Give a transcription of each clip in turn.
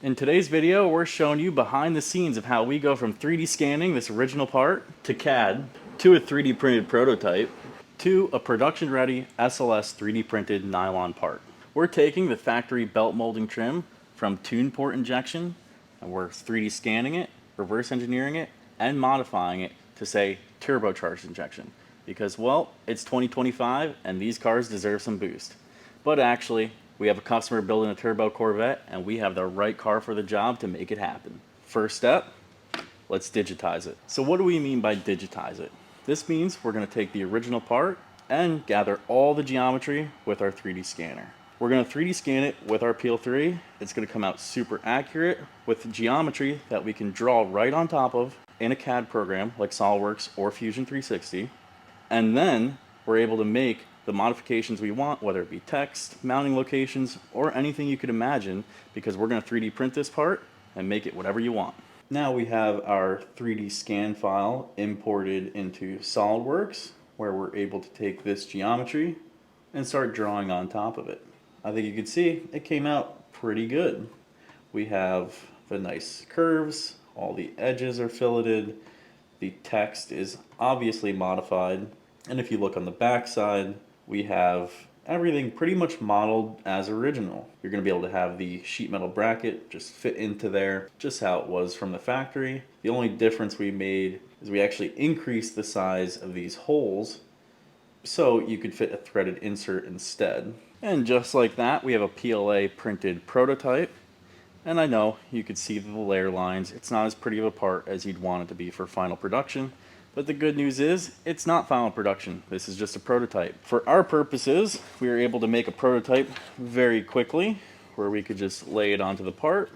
In today's video, we're showing you behind the scenes of how we go from 3D scanning this original part to CAD to a 3D printed prototype to a production ready SLS 3D printed nylon part. We're taking the factory belt molding trim from tune port injection and we're 3D scanning it, reverse engineering it, and modifying it to say turbocharged injection. Because, well, it's 2025 and these cars deserve some boost. But actually, we have a customer building a turbo Corvette and we have the right car for the job to make it happen. First step, let's digitize it. So what do we mean by digitize it? This means we're going to take the original part and gather all the geometry with our 3D scanner. We're going to 3D scan it with our Peel 3. It's going to come out super accurate with geometry that we can draw right on top of in a CAD program like SOLIDWORKS or Fusion 360. And then we're able to make the modifications we want, whether it be text, mounting locations, or anything you could imagine, because we're going to 3D print this part and make it whatever you want. Now we have our 3D scan file imported into SOLIDWORKS, where we're able to take this geometry and start drawing on top of it. I think you can see it came out pretty good. We have the nice curves, all the edges are filleted, the text is obviously modified, and if you look on the back side, we have everything pretty much modeled as original. You're going to be able to have the sheet metal bracket just fit into there, just how it was from the factory. The only difference we made is we actually increased the size of these holes so you could fit a threaded insert instead. And just like that, we have a PLA printed prototype. And I know you could see the layer lines. It's not as pretty of a part as you'd want it to be for final production. But the good news is, it's not final production. This is just a prototype. For our purposes, we were able to make a prototype very quickly, where we could just lay it onto the part.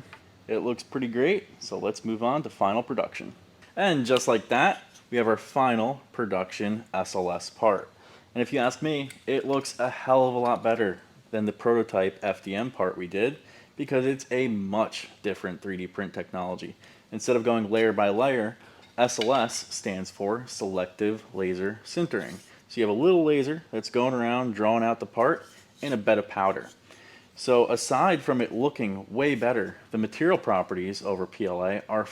It looks pretty great, so let's move on to final production. And just like that, we have our final production SLS part. And if you ask me, it looks a hell of a lot better than the prototype FDM part we did, because it's a much different 3D print technology. Instead of going layer by layer, SLS stands for selective laser sintering. So you have a little laser that's going around drawing out the part in a bed of powder. So aside from it looking way better, the material properties over PLA are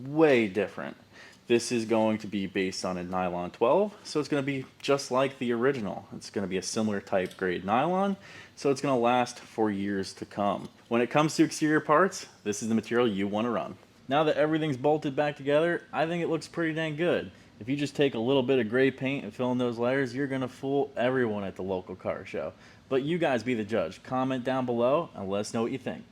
way different. This is going to be based on a nylon 12, so it's going to be just like the original. It's going to be a similar type grade nylon, so it's going to last for years to come. When it comes to exterior parts, this is the material you want to run. Now that everything's bolted back together, I think it looks pretty dang good. If you just take a little bit of gray paint and fill in those layers, you're going to fool everyone at the local car show. But you guys be the judge. Comment down below and let us know what you think.